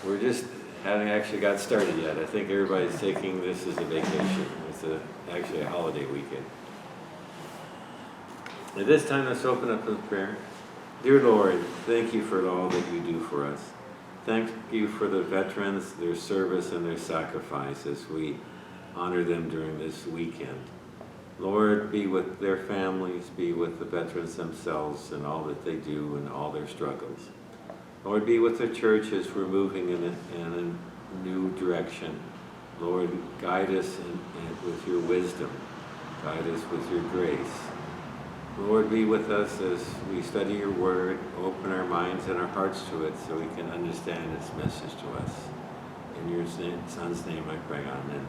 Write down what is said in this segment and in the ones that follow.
We're just haven't actually got started yet. I think everybody's taking this as a vacation. It's actually a holiday weekend. At this time, let's open up with prayer. Dear Lord, thank you for all that you do for us. Thank you for the veterans, their service, and their sacrifice as we honor them during this weekend. Lord, be with their families, be with the veterans themselves and all that they do and all their struggles. Lord, be with the church as we're moving in a new direction. Lord, guide us with your wisdom. Guide us with your grace. Lord, be with us as we study your word, open our minds and our hearts to it so we can understand its message to us. In your Son's name I pray, amen.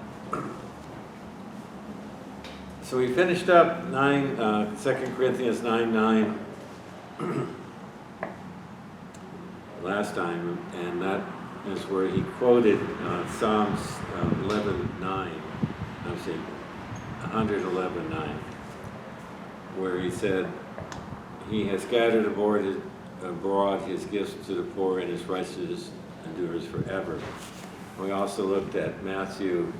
So we finished up 2 Corinthians 9:9 last time, and that is where he quoted Psalms 11:9. I'm saying 111:9, where he said, "He has scattered abroad his gifts to the poor, and his righteousness endures forever." We also looked at Matthew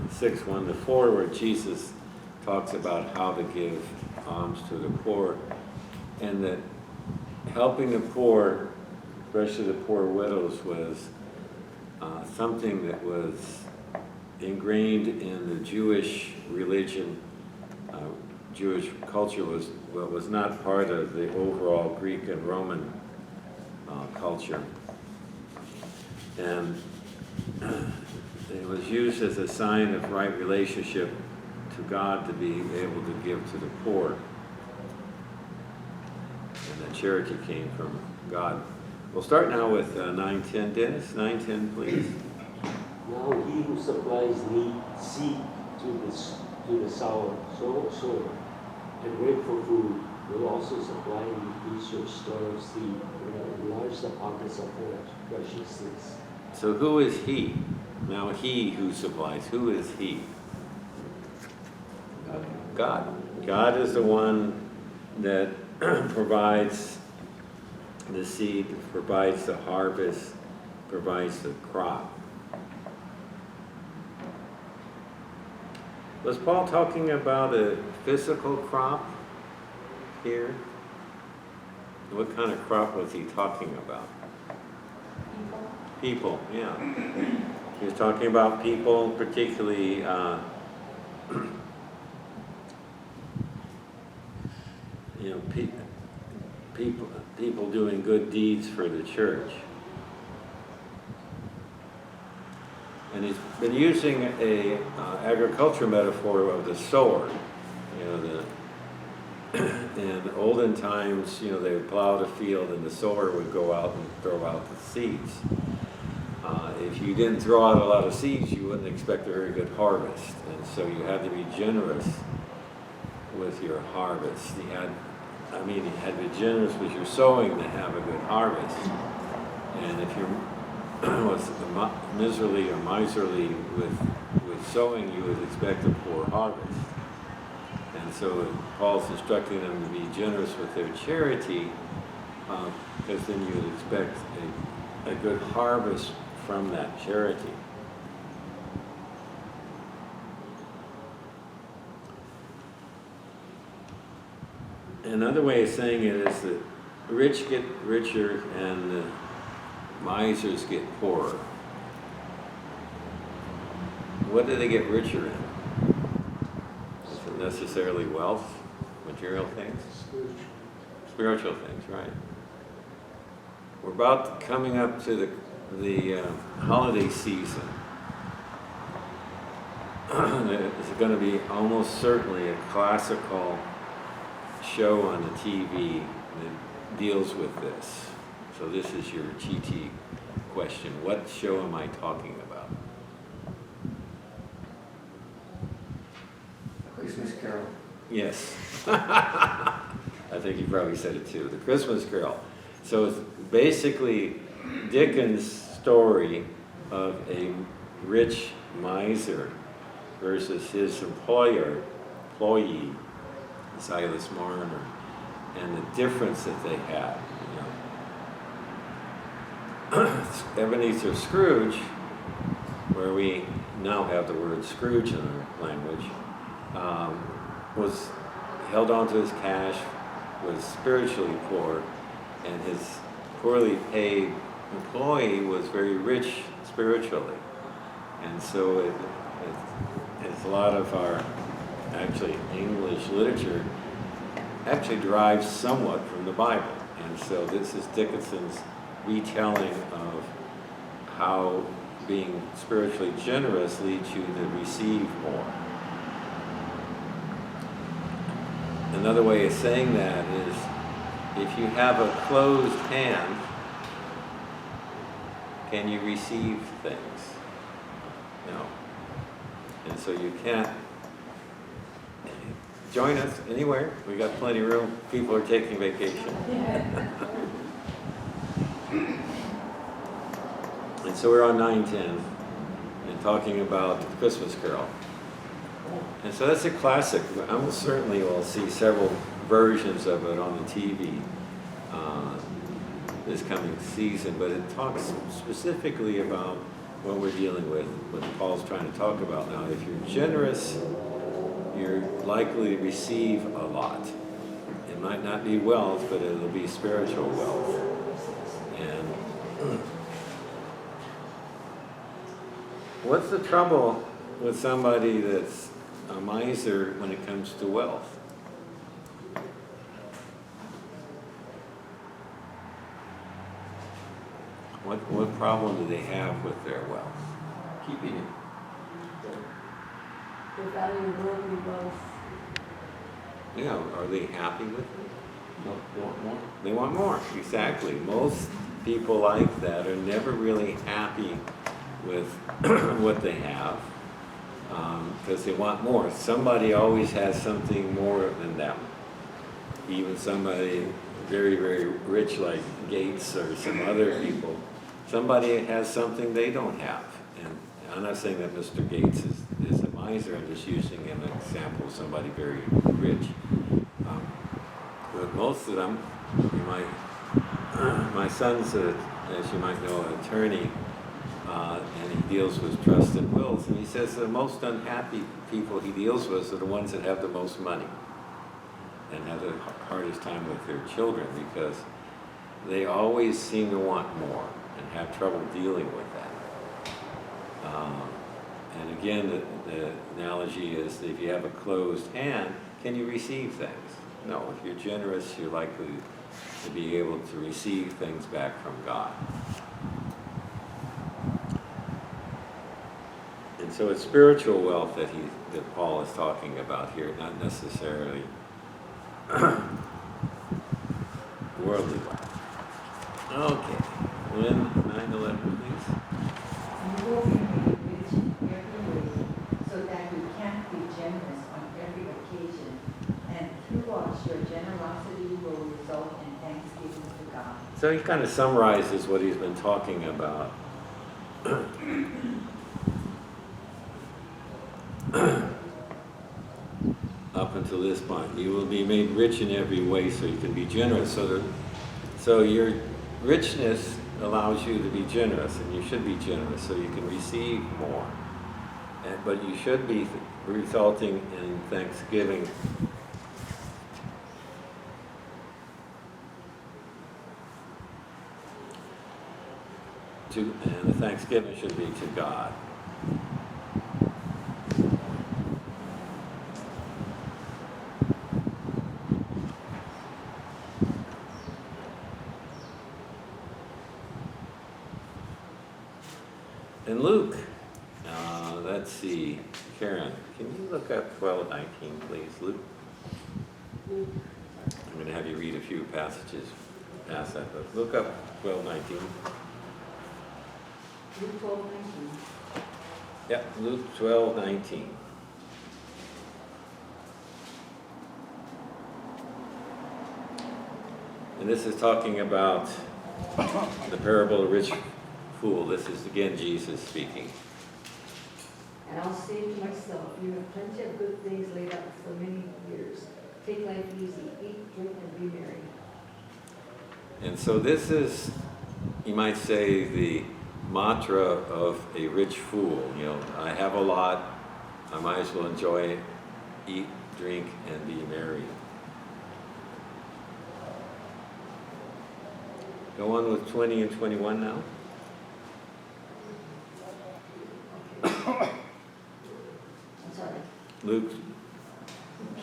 6:1-4, where Jesus talks about how to give alms to the poor, and that helping the poor, especially the poor widows, was something that was ingrained in the Jewish religion. Jewish culture was not part of the overall Greek and Roman culture. And it was used as a sign of right relationship to God to be able to give to the poor. And that charity came from God. We'll start now with 9:10. Dennis, 9:10, please. Now he who supplies seed to the sower and grateful food will also supply and increase your store of seed and enlarge the pockets of your precious things. So who is he? Now he who supplies, who is he? God. God is the one that provides the seed, provides the harvest, provides the crop. Was Paul talking about a physical crop here? What kind of crop was he talking about? People, yeah. He was talking about people, particularly people doing good deeds for the church. And he's been using a agriculture metaphor of the sower. In olden times, they would plow the field and the sower would go out and throw out the seeds. If you didn't throw out a lot of seeds, you wouldn't expect a very good harvest. And so you had to be generous with your harvest. You had to be generous with your sowing to have a good harvest. And if you're was miserly or miserly with sowing, you would expect a poor harvest. And so Paul's instructing them to be generous with their charity, because then you would expect a good harvest from that charity. Another way of saying it is that the rich get richer and the misers get poorer. What do they get richer in? Is it necessarily wealth, material things? Spiritual things, right. We're about coming up to the holiday season. It's going to be almost certainly a classical show on the TV that deals with this. So this is your GT question. What show am I talking about? Christmas Carol. Yes. I think you probably said it too. The Christmas Carol. So it's basically Dickens' story of a rich miser versus his employee, Silas Marner, and the difference that they had. Ebenezer Scrooge, where we now have the word Scrooge in our language, was held on to his cash, was spiritually poor, and his poorly paid employee was very rich spiritually. And so it's a lot of our actually English literature actually derives somewhat from the Bible. And so this is Dickinson's retelling of how being spiritually generous leads you to receive more. Another way of saying that is, if you have a closed hand, can you receive things? No. And so you can't. Join us anywhere. We got plenty of room. People are taking vacation. And so we're on 9:10 and talking about Christmas Carol. And so that's a classic. I will certainly will see several versions of it on the TV this coming season, but it talks specifically about what we're dealing with, what Paul's trying to talk about now. If you're generous, you're likely to receive a lot. It might not be wealth, but it'll be spiritual wealth. And what's the trouble with somebody that's a miser when it comes to wealth? What problem do they have with their wealth? Keeping it. They value worldly wealth. Yeah, are they happy with it? No, they want more. They want more, exactly. Most people like that are never really happy with what they have because they want more. Somebody always has something more than them. Even somebody very, very rich like Gates or some other people, somebody has something they don't have. And I'm not saying that Mr. Gates is a miser, I'm just using an example of somebody very rich. But most of them, my son's, as you might know, an attorney, and he deals with trust and wills, and he says the most unhappy people he deals with are the ones that have the most money and have the hardest time with their children because they always seem to want more and have trouble dealing with that. And again, the analogy is that if you have a closed hand, can you receive things? No, if you're generous, you're likely to be able to receive things back from God. And so it's spiritual wealth that Paul is talking about here, not necessarily worldly wealth. Okay, Lynn, 9:11, please. You will be made rich in every way, so that you can be generous on every occasion, and through us your generosity will result in thanksgiving to God. So he kind of summarizes what he's been talking about. Up until this point, you will be made rich in every way so you can be generous. So your richness allows you to be generous, and you should be generous so you can receive more. But you should be resulting in thanksgiving. And the thanksgiving should be to God. And Luke, let's see, Karen, can you look up 12:19, please, Luke? I'm going to have you read a few passages past that, but look up 12:19. Luke 12:19. Yep, Luke 12:19. And this is talking about the parable of the rich fool. This is again Jesus speaking. And I'll say to myself, you have plenty of good things laid up for many years. Take life easy, eat, drink, and be merry. And so this is you might say, the mantra of a rich fool. You know, I have a lot, I might as well enjoy it, eat, drink, and be merry. Go on with 20 and 21 now. I'm sorry. Luke,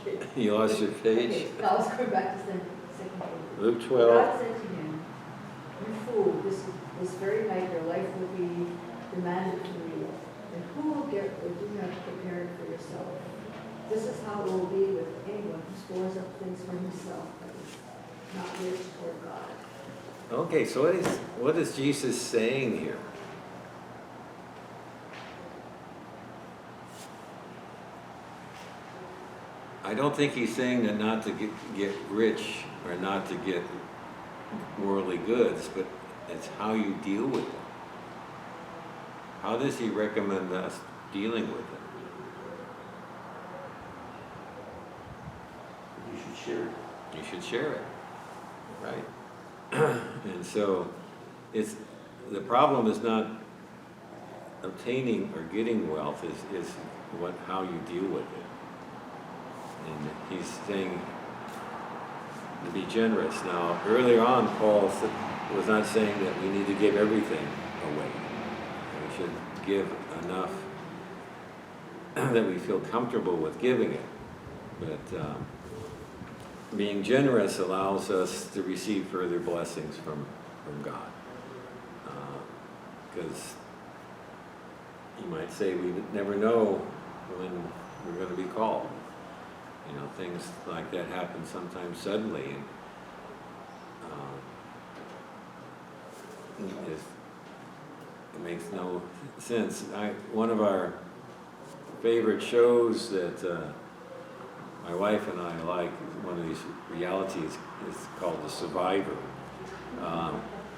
Okay. you lost your page. Okay, now let's go back to the second page. Luke 12. God said to him, "You fool, this very night your life will be demanded from you. And who will get what you have prepared for yourself? This is how it will be with anyone who stores up things for himself, but is not rich toward God." Okay, so what is Jesus saying here? I don't think he's saying that not to get rich or not to get worldly goods, but it's how you deal with them. How does he recommend us dealing with them? You should share it. You should share it, right? And so the problem is not obtaining or getting wealth, is how you deal with it. And he's saying to be generous. Now, earlier on, Paul was not saying that we need to give everything away. We should give enough that we feel comfortable with giving it. But being generous allows us to receive further blessings from God. Because you might say we never know when we're going to be called. You know, things like that happen sometimes suddenly, and it makes no sense. One of our favorite shows that my wife and I like, one of these realities, is called The Survivor.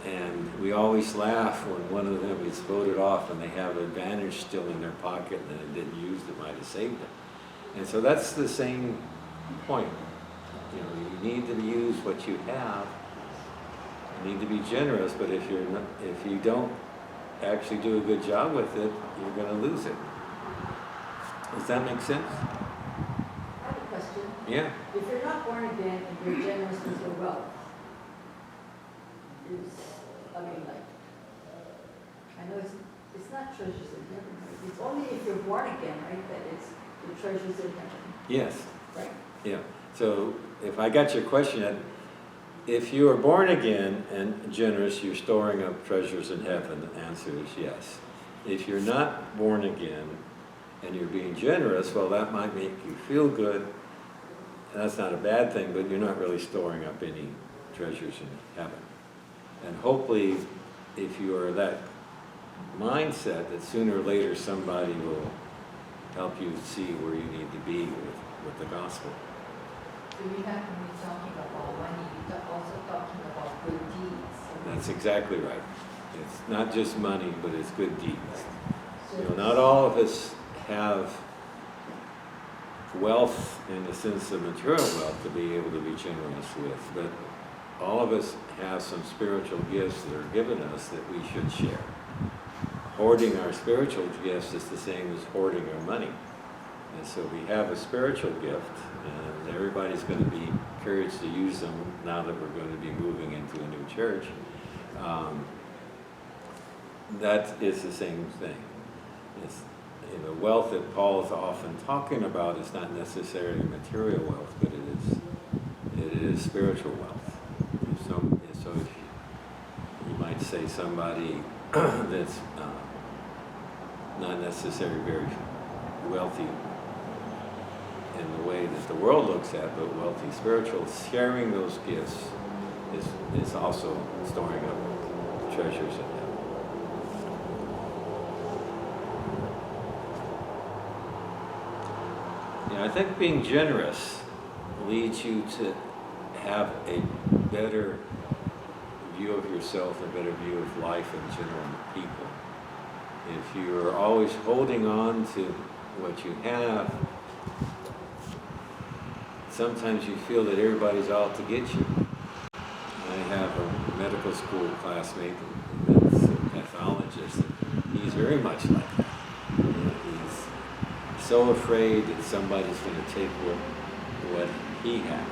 And we always laugh when one of them is voted off and they have advantage still in their pocket and they didn't use it, might have saved it. And so that's the same point. You know, you need to use what you have. You need to be generous, but if you don't actually do a good job with it, you're going to lose it. Does that make sense? I have a question. Yeah. If you're not born again and you're generous with your wealth, I know it's not treasures in heaven, right? It's only if you're born again, right, that it's the treasures in heaven, Yes. right? Yeah. So if I got your question, if you are born again and generous, you're storing up treasures in heaven. The answer is yes. If you're not born again and you're being generous, well, that might make you feel good. And that's not a bad thing, but you're not really storing up any treasures in heaven. And hopefully, if you are that mindset, that sooner or later somebody will help you see where you need to be with the gospel. So you're not only talking about money, you're also talking about good deeds. That's exactly right. It's not just money, but it's good deeds. So You know, not all of us have wealth in the sense of material wealth to be able to be generous with, but all of us have some spiritual gifts that are given us that we should share. Hoarding our spiritual gifts is the same as hoarding our money. And so we have a spiritual gift, and everybody's going to be encouraged to use them now that we're going to be moving into a new church. That is the same thing. It's, the wealth that Paul is often talking about is not necessarily material wealth, but it is spiritual wealth. So if you might say somebody that's not necessarily very wealthy in the way that the world looks at, but wealthy spiritual, sharing those gifts is also storing up treasures in heaven. I think being generous leads you to have a better view of yourself, a better view of life in general and people. If you're always holding on to what you have, sometimes you feel that everybody's out to get you. I have a medical school classmate very much like that. You know, he's so afraid that somebody's going to take what he has.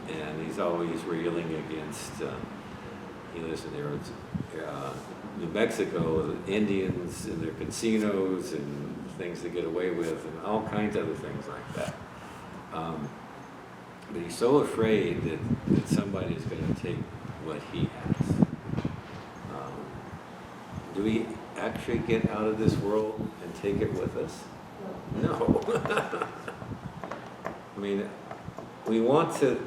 And he's always railing against, he lives in New Mexico, the Indians and their casinos and things they get away with and all kinds of other things like that. But he's so afraid that somebody's going to take what he has. Do we actually get out of this world and take it with us? No. I mean, we want to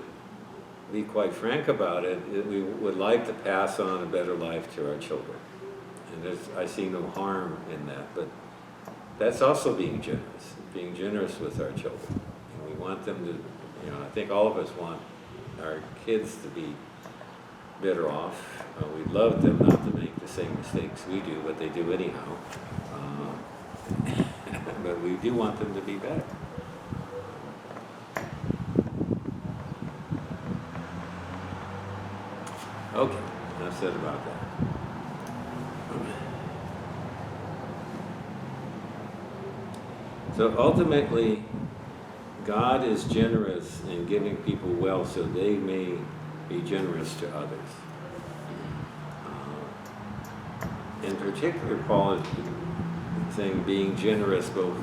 be quite frank about it. We would like to pass on a better life to our children. And I see no harm in that. But that's also being generous with our children. And we want them to, you know, I think all of us want our kids to be better off. We'd love them not to make the same mistakes we do, but they do anyhow. But we do want them to be better. Okay, enough said about that. So ultimately, God is generous in giving people wealth so they may be generous to others. In particular, Paul is saying being generous both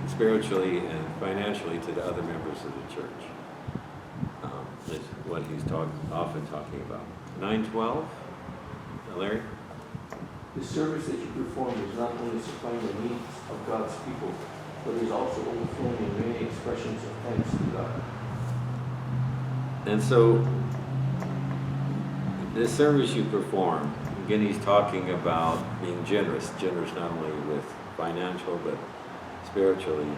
spiritually and financially to the other members of the church. Is what he's often talking about. 9:12, Larry? The service that you perform is not only supplying the needs of God's people, but is also overflowing in many expressions of thanks to God. And so, this service you perform, again, he's talking about being generous not only with financial, but spiritually.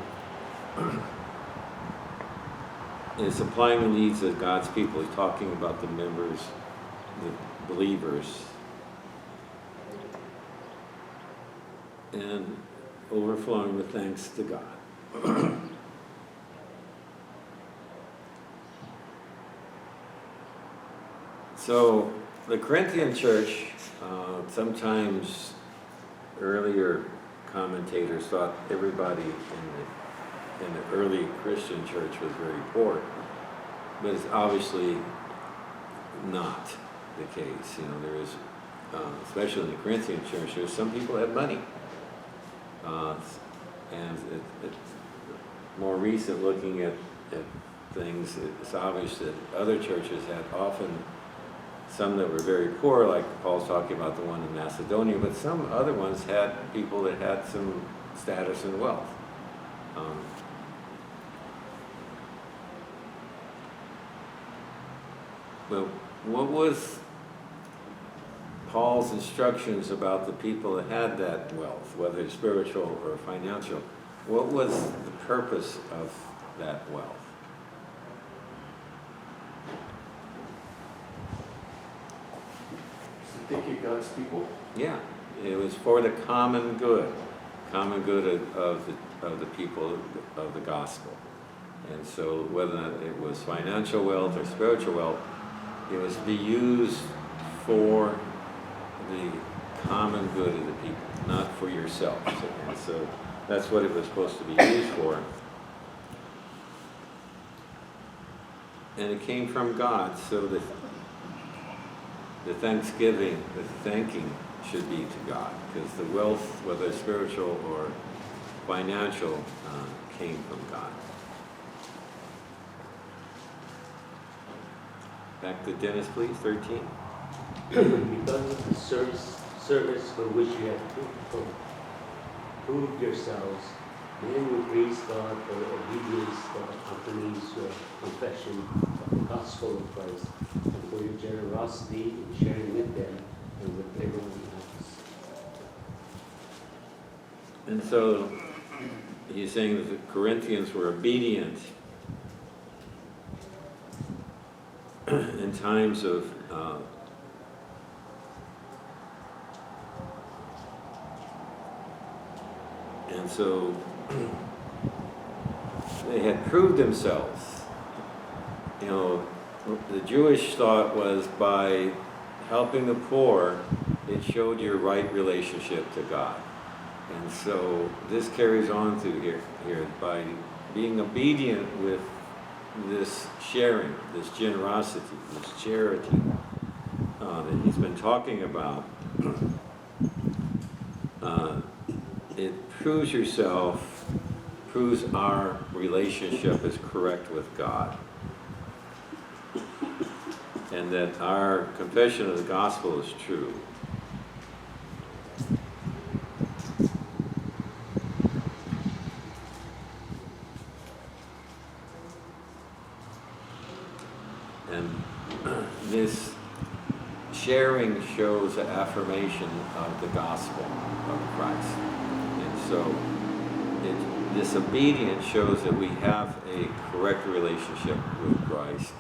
Is supplying the needs of God's people. He's talking about the members, the believers, and overflowing with thanks to God. So the Corinthian church, sometimes earlier commentators thought everybody in the early Christian church was very poor, but it's obviously not the case. You know, there is, especially in the Corinthian church, there's some people that have money, and more recent looking at things, it's obvious that other churches had often some that were very poor, like Paul's talking about the one in Macedonia, but some other ones had people that had some status and wealth. But what was Paul's instructions about the people that had that wealth, whether spiritual or financial? What was the purpose of that wealth? To take care of God's people. Yeah, it was for the common good of the people of the gospel. And so whether it was financial wealth or spiritual wealth, it was to be used for the common good of the people, not for yourself. And so that's what it was supposed to be used for. And it came from God, so that the thanksgiving, the thanking should be to God, because the wealth, whether spiritual or financial, came from God. Back to Dennis, please, 13. Because of the service for which you have proved yourselves, men will praise God for obedience that accompanies your confession of the gospel of Christ, and for your generosity in sharing with them and with everyone else. And so he's saying that the Corinthians were obedient in times of and so they had proved themselves. You know, the Jewish thought was by helping the poor, it showed your right relationship to God. And so this carries on through here by being obedient with this sharing, this generosity, this charity that he's been talking about. It proves our relationship is correct with God. And that our confession of the gospel is true. And this sharing shows the affirmation of the gospel of Christ. And so this obedience shows that we have a correct relationship with Christ,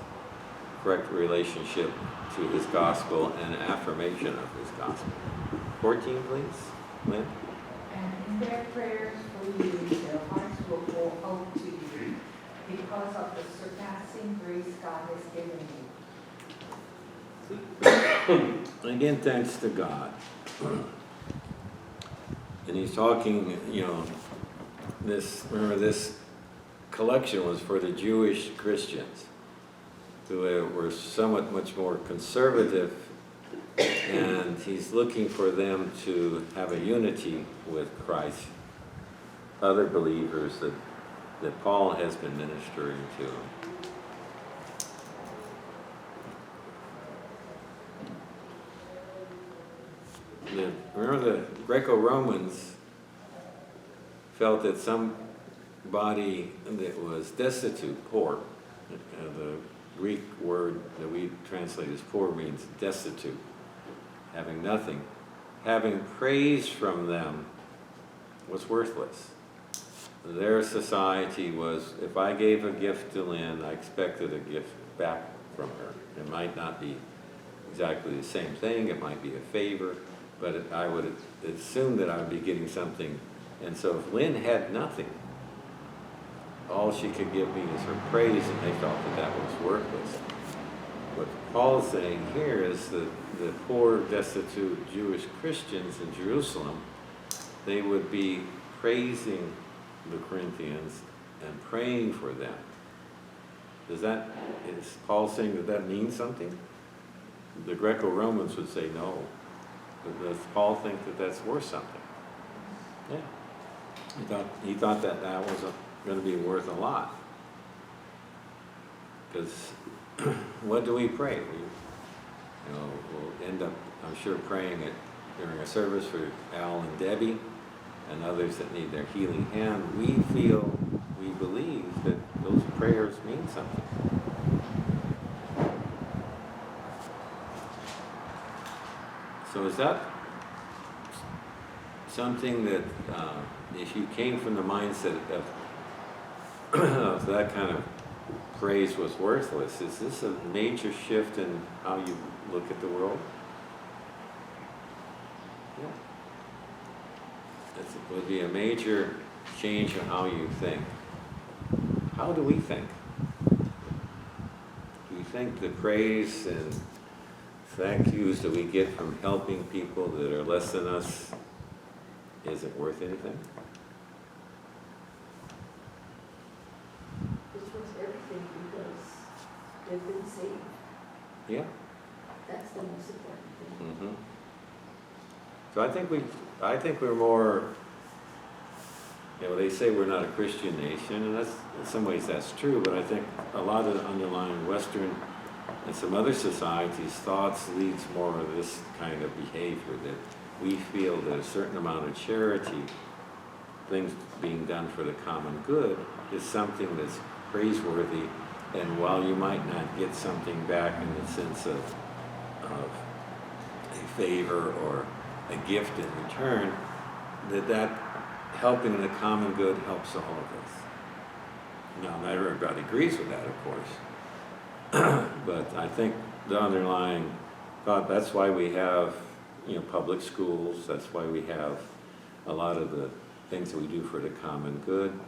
correct relationship to his gospel, and affirmation of his gospel. 14, please, Lynn. And in their prayers for you, their hearts will go out to you because of the surpassing grace God has given you. And again, thanks to God. And he's talking, remember this collection was for the Jewish Christians who were somewhat much more conservative, and he's looking for them to have a unity with Christ, other believers that Paul has been ministering to. Remember the Greco-Romans felt that somebody that was destitute, poor, the Greek word that we translate as poor means destitute, having nothing, having praise from them was worthless. Their society was, if I gave a gift to Lynn, I expected a gift back from her. It might not be exactly the same thing, it might be a favor, but I would assume that I would be getting something. And so if Lynn had nothing, all she could give me is her praise, and they felt that that was worthless. What Paul's saying here is that the poor, destitute Jewish Christians in Jerusalem, they would be praising the Corinthians and praying for them. Is Paul saying that means something? The Greco-Romans would say no. But does Paul think that that's worth something? Yeah. He thought that was going to be worth a lot. Because what do we pray? We'll end up, I'm sure, praying it during a service for Al and Debbie and others that need their healing hand. We believe that those prayers mean something. So is that something that, if you came from the mindset of that kind of praise was worthless, is this a major shift in how you look at the world? Yeah. It would be a major change in how you think. How do we think? Do we think the praise and thank yous that we get from helping people that are less than us isn't worth anything? It's worth everything because they've been saved. Yeah. That's the most important thing. Mm-hmm. So I think we're more, they say we're not a Christian nation, and that's, in some ways that's true, but I think a lot of the underlying Western and some other societies' thoughts leads more of this kind of behavior, that we feel that a certain amount of charity, things being done for the common good, is something that's praiseworthy, and while you might not get something back in the sense of a favor or a gift in return, that helping the common good helps all of us. Now, not everybody agrees with that, of course, but I think the underlying thought, that's why we have, public schools, that's why we have a lot of the things that we do for the common good,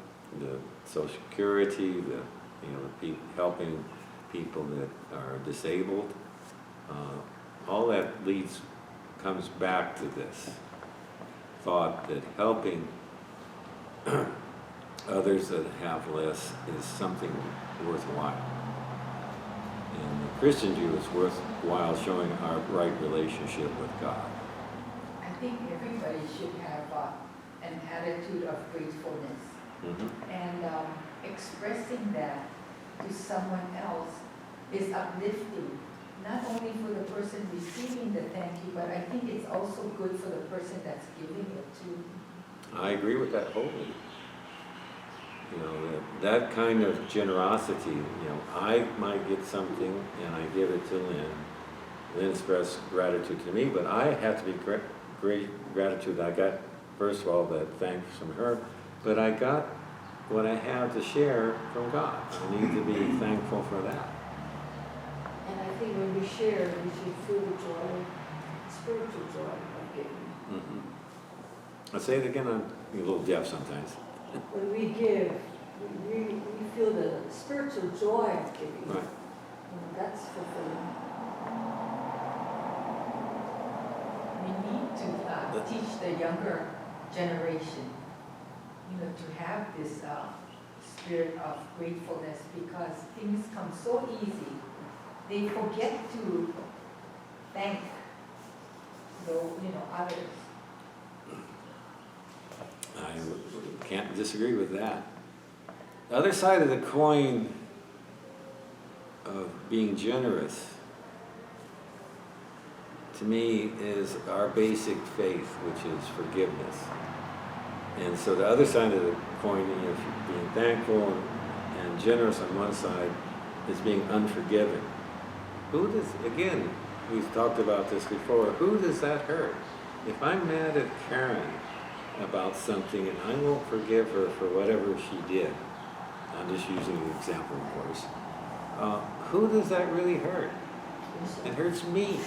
the Social Security, helping people that are disabled. all that comes back to this thought that helping others that have less is something worthwhile. And the Christian view is worthwhile showing our right relationship with God. I think everybody should have an attitude of gratefulness. Mm-hmm. And expressing that to someone else is uplifting, not only for the person receiving the thank you, but I think it's also good for the person that's giving it too. I agree with that wholly. You know, that kind of generosity, you know, I might get something and I give it to Lynn. Lynn expressed gratitude to me, but I have to be great gratitude. I got, first of all, that thanks from her, but I got what I have to share from God. I need to be thankful for that. And I think when we share, we should feel the joy, spiritual joy of giving. Mm-hmm. I'll say it again, I'm a little deaf sometimes. When we give, we feel the spiritual joy of giving. Right. And that's fulfilling. We need to teach the younger generation, to have this spirit of gratefulness, because things come so easy. They forget to thank others. I can't disagree with that. The other side of the coin of being generous, to me, is our basic faith, which is forgiveness. And so the other side of the coin, being thankful and generous on one side, is being unforgiving. Again, we've talked about this before, who does that hurt? If I'm mad at Karen about something and I won't forgive her for whatever she did, I'm just using an example, of course, who does that really hurt? It hurts me.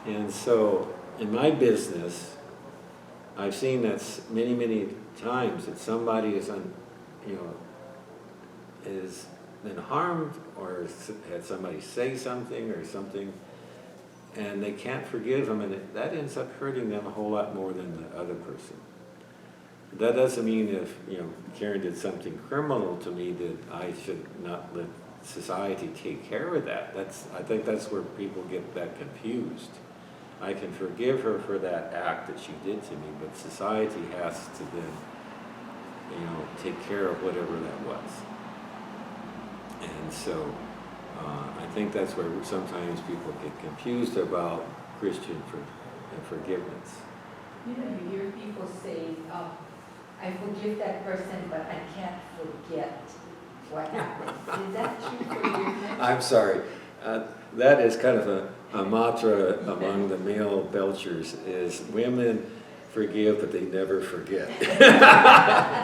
And so in my business, I've seen that many, many times that somebody is been harmed or had somebody say something or something, and they can't forgive them, and that ends up hurting them a whole lot more than the other person. That doesn't mean if Karen did something criminal to me that I should not let society take care of that. I think that's where people get that confused. I can forgive her for that act that she did to me, but society has to then, take care of whatever that was. And so I think that's where sometimes people get confused about Christian forgiveness. You hear people say, I forgive that person, but I can't forget what happened. Is that true for you? I'm sorry. That is kind of a mantra among the male Belchers, is women forgive, but they never forget.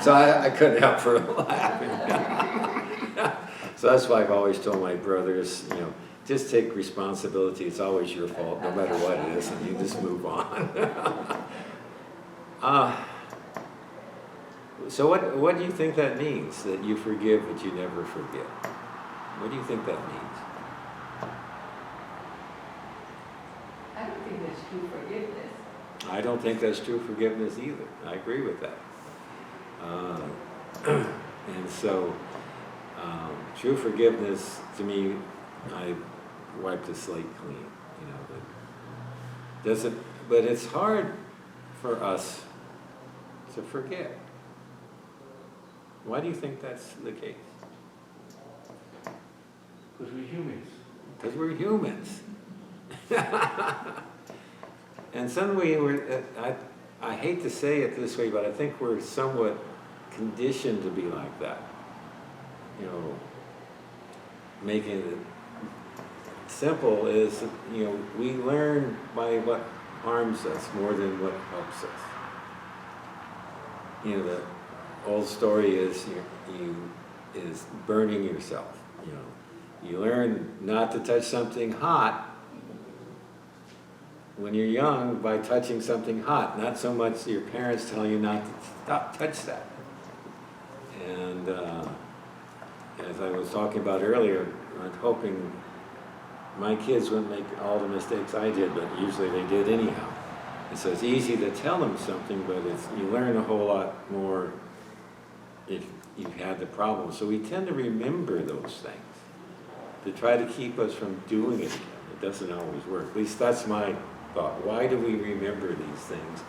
So I couldn't help from laughing. So that's why I've always told my brothers, just take responsibility. It's always your fault, no matter what it is, and you just move on. So what do you think that means, that you forgive but you never forget? What do you think that means? I don't think that's true forgiveness. I don't think that's true forgiveness either. I agree with that. And so, true forgiveness, to me, I wipe the slate clean. But it's hard for us to forget. Why do you think that's the case? Because we're humans. Because we're humans. And suddenly I hate to say it this way, but I think we're somewhat conditioned to be like that. Making it simple is, we learn by what harms us more than what helps us. The old story is is burning yourself. You learn not to touch something hot when you're young by touching something hot, not so much your parents telling you not to touch that. And as I was talking about earlier, I'm hoping my kids wouldn't make all the mistakes I did, but usually they did anyhow. And so it's easy to tell them something, but you learn a whole lot more if you've had the problem. So we tend to remember those things to try to keep us from doing it again. It doesn't always work. At least that's my thought. Why do we remember these things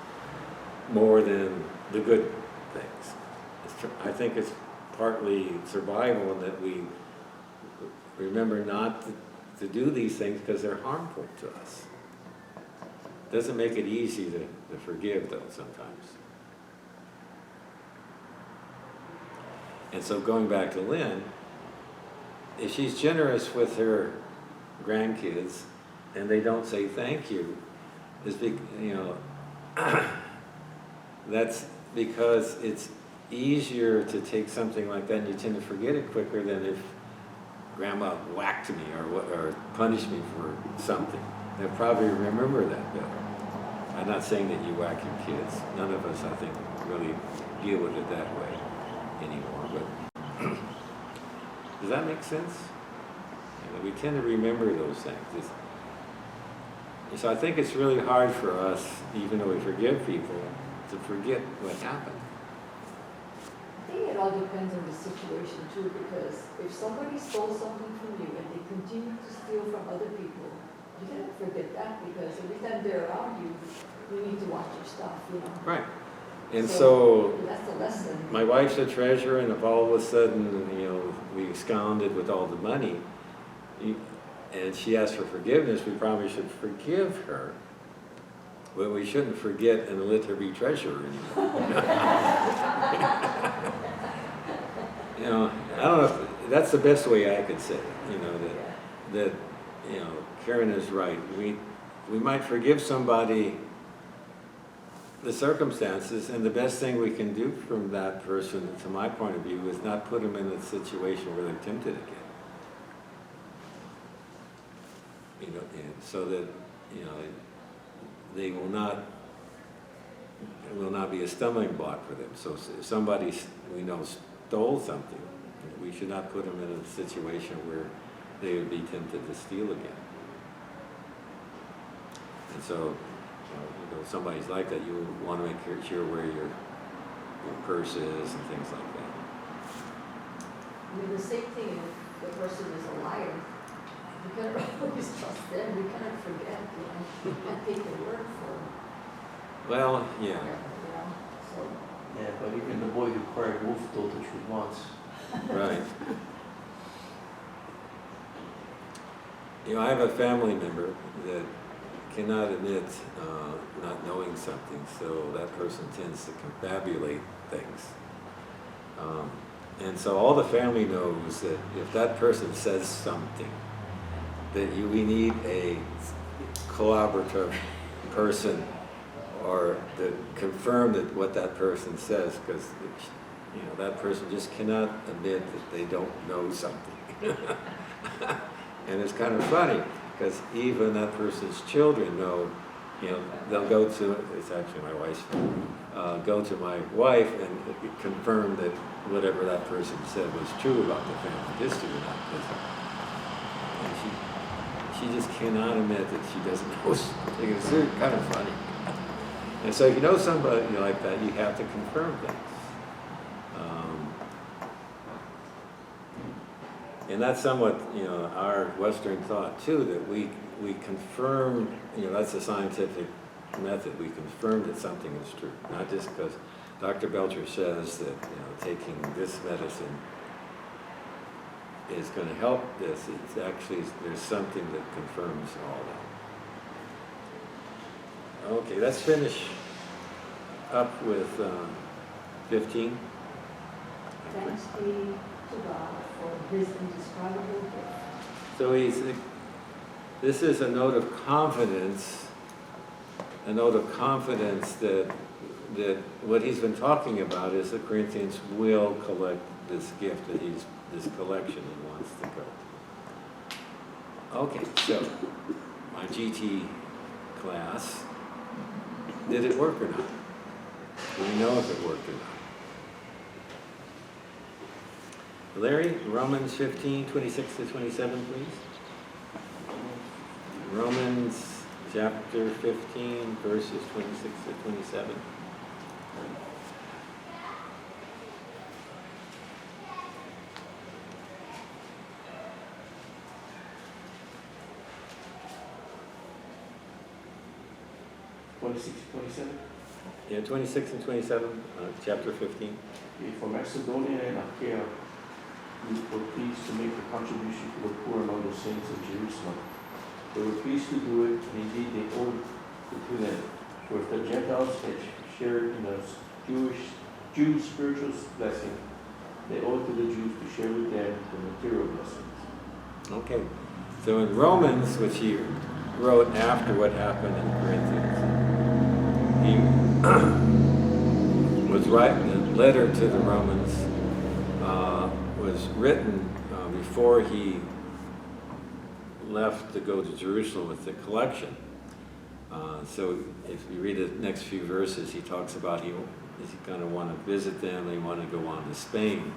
more than the good things? I think it's partly survival in that we remember not to do these things because they're harmful to us. Doesn't make it easy to forgive, though, sometimes. And so going back to Lynn, if she's generous with her grandkids and they don't say thank you, that's because it's easier to take something like that and you tend to forget it quicker than if grandma whacked me or punished me for something. They'll probably remember that better. I'm not saying that you whack your kids. None of us, I think, really deal with it that way anymore. But does that make sense? We tend to remember those things. So I think it's really hard for us, even though we forgive people, to forget what happened. I think it all depends on the situation too, because if somebody stole something from you and they continue to steal from other people, you can't forget that, because every time they're around you, you need to watch your stuff, you know. Right. And so that's the lesson. my wife's a treasurer, and if all of a sudden, we absconded with all the money, and she asked for forgiveness, we probably should forgive her. But we shouldn't forget and let her be treasurer anymore. I don't know if that's the best way I could say it, that Karen is right. We might forgive somebody the circumstances, and the best thing we can do from that person, to my point of view, is not put them in a situation where they're tempted again. And so that they will not be a stumbling block for them. So if somebody we know stole something, we should not put them in a situation where they would be tempted to steal again. And so, if somebody's like that, you want to make sure where your purse is and things like that. I mean, the same thing if the person is a liar. We cannot always trust them. We cannot forget, We can't take their word for it. Well, yeah. So. Yeah, but even the boy who cried wolf told the truth once. Right. I have a family member that cannot admit not knowing something, so that person tends to confabulate things. And so all the family knows that if that person says something, that we need a collaborative person or to confirm that what that person says, because that person just cannot admit that they don't know something. And it's kind of funny, because even that person's children know, they'll go to, it's actually my wife's, go to my wife and confirm that whatever that person said was true about the family history or not. And she just cannot admit that she doesn't know something. It's kind of funny. And so if you know somebody like that, you have to confirm things. And that's somewhat, our Western thought too, that we confirm, that's a scientific method. We confirm that something is true, not just because Dr. Belcher says that, taking this medicine is going to help this. It's actually, there's something that confirms all that. Okay, let's finish up with 15. Thanks be to God for His indescribable gift. So this is a note of confidence, that what he's been talking about is the Corinthians will collect this gift, this collection he wants to go. Okay, so my GT class, did it work or not? Do we know if it worked or not? Larry, Romans 15, 26 to 27, please. Romans chapter 15, verses 26 to 27. Yeah, 26 and 27, chapter 15. For Macedonia and Achaia, we were pleased to make a contribution to the poor among the saints of Jerusalem. They were pleased to do it, and indeed they owed it to them. For if the Gentiles had shared in the Jews' spiritual blessing, they owed to the Jews to share with them the material blessings. Okay, so in Romans, which he wrote after what happened in Corinthians, he was writing a letter to the Romans, was written before he left to go to Jerusalem with the collection. So if you read the next few verses, he talks about he's going to want to visit them, they want to go on to Spain.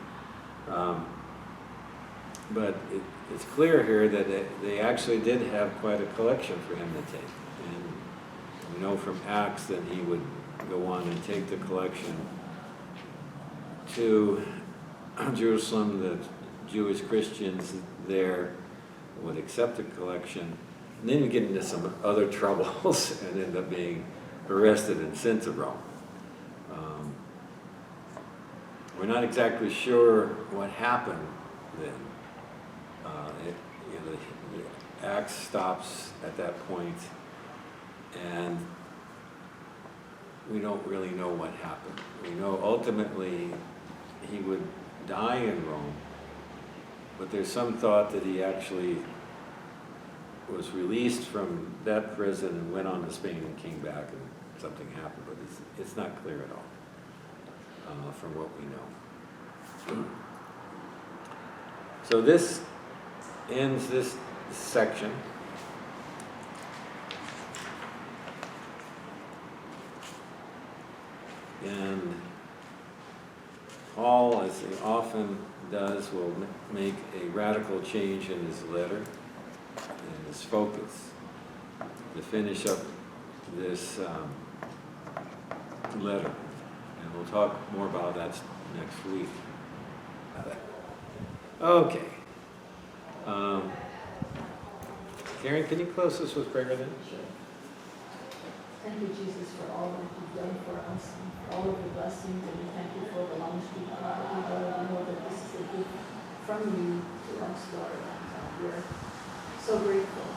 But it's clear here that they actually did have quite a collection for him to take. And we know from Acts that he would go on and take the collection to Jerusalem. The Jewish Christians there would accept the collection, and then you get into some other troubles and end up being arrested and sent to Rome. We're not exactly sure what happened then. The Acts stops at that point, and we don't really know what happened. We know ultimately he would die in Rome, but there's some thought that he actually was released from that prison and went on to Spain and came back and something happened, but it's not clear at all from what we know. So this ends this section. And Paul, as he often does, will make a radical change in his letter and his focus to finish up this letter. And we'll talk more about that next week. Okay. Karen, can you close this with prayer then? Sure. Thank you, Jesus, for all that you've done for us, and for all of the blessings, and we thank you for the long street property, Lord. We know that this is a gift from you to us, Lord, and we're so grateful.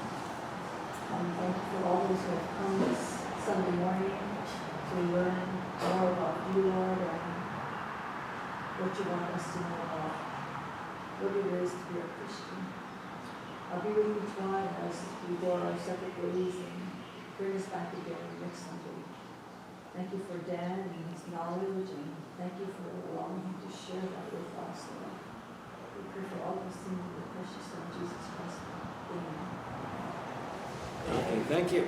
Thank you for all those who have come this Sunday morning to learn more about you, Lord, and what you want us to know about what it is to be a Christian. I'll be with each one as we go our separate ways and bring us back again next Sunday. Thank you for Dan and his knowledge, and thank you for allowing him to share that with us, Lord. We pray for all these things in the precious Son, Jesus Christ. Amen. Okay, thank you.